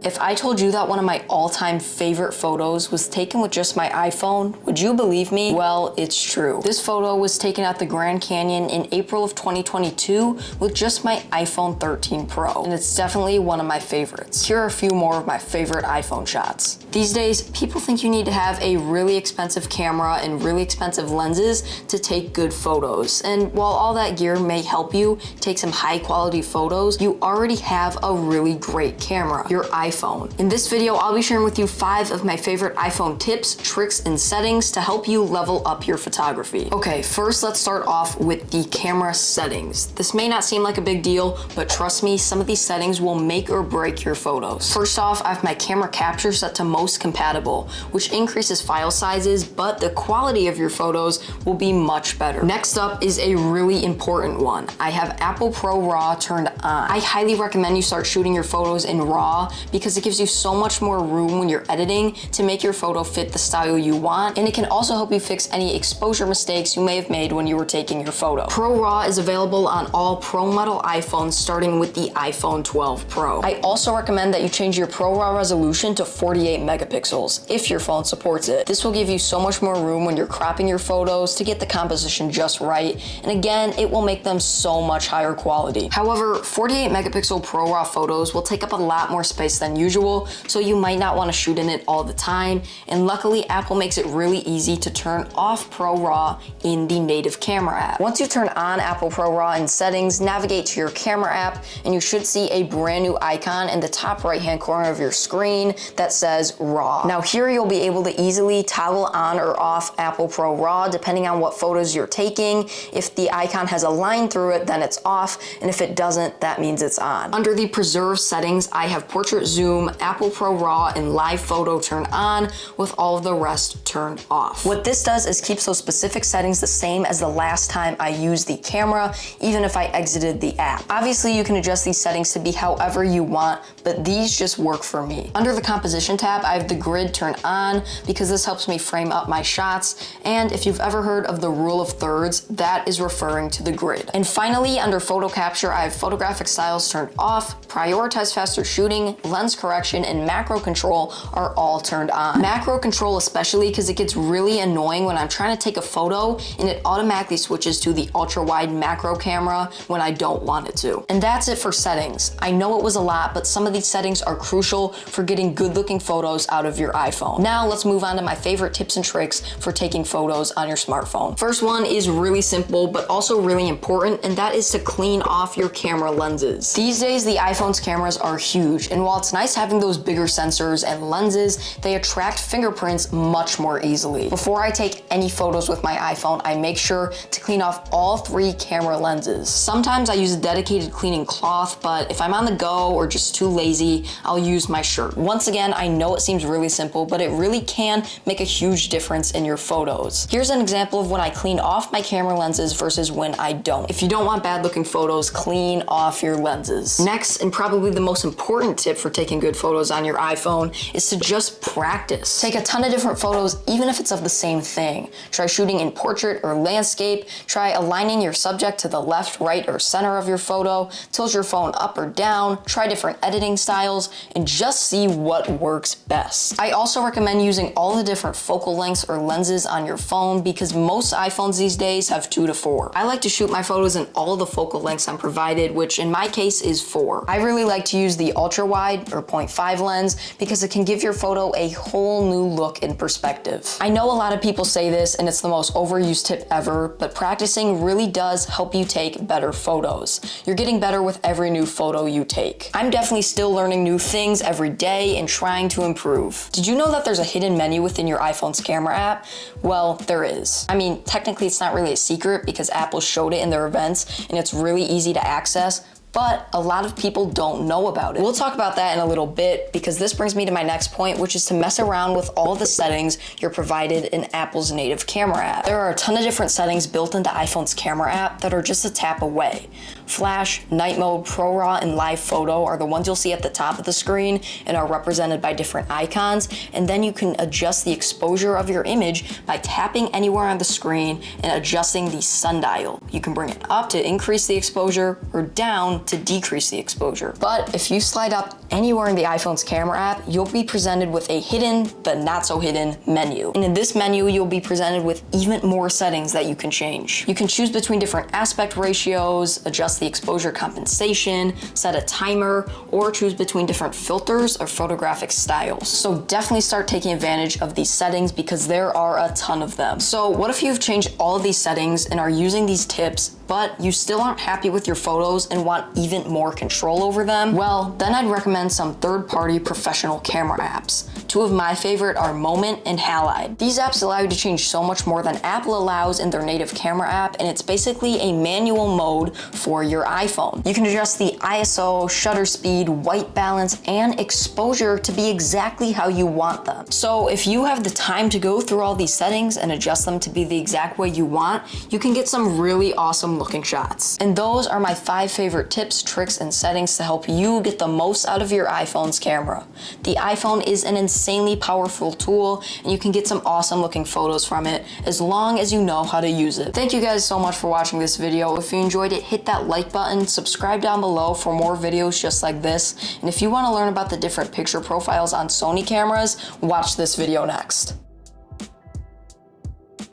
If I told you that one of my all-time favorite photos was taken with just my iPhone, would you believe me? Well, it's true. This photo was taken at the Grand Canyon in April of 2022 with just my iPhone 13 Pro, and it's definitely one of my favorites. Here are a few more of my favorite iPhone shots. These days, people think you need to have a really expensive camera and really expensive lenses to take good photos. And while all that gear may help you take some high-quality photos, you already have a really great camera, your iPhone. In this video, I'll be sharing with you 5 of my favorite iPhone tips, tricks, and settings to help you level up your photography. Okay, first let's start off with the camera settings. This may not seem like a big deal, but trust me, some of these settings will make or break your photos. First off, I have my camera capture set to most compatible, which increases file sizes, but the quality of your photos will be much better. Next up is a really important one. I have Apple Pro RAW turned on. I highly recommend you start shooting your photos in RAW because it gives you so much more room when you're editing to make your photo fit the style you want, and it can also help you fix any exposure mistakes you may have made when you were taking your photo. Pro RAW is available on all Pro model iPhones starting with the iPhone 12 Pro. I also recommend that you change your Pro RAW resolution to 48 megapixels if your phone supports it. This will give you so much more room when you're cropping your photos to get the composition just right, and again, it will make them so much higher quality. However, 48 megapixel Pro RAW photos will take up a lot more space than usual, so you might not want to shoot in it all the time, and luckily Apple makes it really easy to turn off Pro RAW in the native camera app. Once you turn on Apple Pro RAW in settings, navigate to your camera app and you should see a brand new icon in the top right hand corner of your screen that says RAW. Now here you'll be able to easily toggle on or off Apple Pro RAW depending on what photos you're taking. If the icon has a line through it, then it's off, and if it doesn't, that means it's on. Under the preserve settings, I have portrait zoom, Apple Pro RAW, and live photo turned on with all of the rest turned off. What this does is keeps those specific settings the same as the last time I used the camera, even if I exited the app. Obviously, you can adjust these settings to be however you want, but these just work for me. Under the composition tab, I have the grid turned on because this helps me frame up my shots, and if you've ever heard of the rule of thirds, that is referring to the grid. And finally, under photo capture, I have photographic styles turned off, prioritize faster shooting, lens correction, and macro control are all turned on. Macro control especially because it gets really annoying when I'm trying to take a photo and it automatically switches to the ultra wide macro camera when I don't want it to. And that's it for settings. I know it was a lot, but some of these settings are crucial for getting good looking photos out of your iPhone. Now let's move on to my favorite tips and tricks for taking photos on your smartphone. First one is really simple, but also really important, and that is to clean off your camera lenses. These days, the iPhone's cameras are huge, and while it's nice having those bigger sensors and lenses, they attract fingerprints much more easily. Before I take any photos with my iPhone, I make sure to clean off all 3 camera lenses. Sometimes I use a dedicated cleaning cloth, but if I'm on the go or just too lazy, I'll use my shirt. Once again, I know it seems really simple, but it really can make a huge difference in your photos. Here's an example of when I clean off my camera lenses versus when I don't. If you don't want bad looking photos, clean off your lenses. Next, and probably the most important tip for taking good photos on your iPhone is to just practice. Take a ton of different photos, even if it's of the same thing. Try shooting in portrait or landscape. Try aligning your subject to the left, right, or center of your photo. Tilt your phone up or down. Try different editing styles and just see what works best. I also recommend using all the different focal lengths or lenses on your phone because most iPhones these days have 2 to 4. I like to shoot my photos in all of the focal lengths I'm provided, which in my case is 4. I really like to use the ultra wide or 0.5 lens because it can give your photo a whole new look and perspective. I know a lot of people say this and it's the most overused tip ever, but practicing really does help you take better photos. You're getting better with every new photo you take. I'm definitely still learning new things every day and trying to improve. Did you know that there's a hidden menu within your iPhone's camera app? Well, there is. I mean, technically it's not really a secret because Apple showed it in their events and it's really easy to access, but a lot of people don't know about it. We'll talk about that in a little bit because this brings me to my next point, which is to mess around with all of the settings you're provided in Apple's native camera app. There are a ton of different settings built into iPhone's camera app that are just a tap away. Flash, Night Mode, Pro Raw, and Live Photo are the ones you'll see at the top of the screen and are represented by different icons. And then you can adjust the exposure of your image by tapping anywhere on the screen and adjusting the sundial. You can bring it up to increase the exposure or down to decrease the exposure. But if you slide up anywhere in the iPhone's camera app, you'll be presented with a hidden but not so hidden menu. And in this menu, you'll be presented with even more settings that you can change. You can choose between different aspect ratios, adjust the exposure compensation, set a timer, or choose between different filters or photographic styles. So definitely start taking advantage of these settings because there are a ton of them. So what if you've changed all of these settings and are using these tips, but you still aren't happy with your photos and want even more control over them? Well, then I'd recommend some third-party professional camera apps. Two of my favorite are Moment and Halide. These apps allow you to change so much more than Apple allows in their native camera app, and it's basically a manual mode for your iPhone. You can adjust the ISO, shutter speed, white balance, and exposure to be exactly how you want them. So if you have the time to go through all these settings and adjust them to be the exact way you want, you can get some really awesome looking shots. And those are my 5 favorite tips, tricks, and settings to help you get the most out of your iPhone's camera. The iPhone is an insanely powerful tool, and you can get some awesome looking photos from it as long as you know how to use it. Thank you guys so much for watching this video. If you enjoyed it, hit that like button, subscribe down below for more videos just like this. And if you want to learn about the different picture profiles on Sony cameras, watch this video next.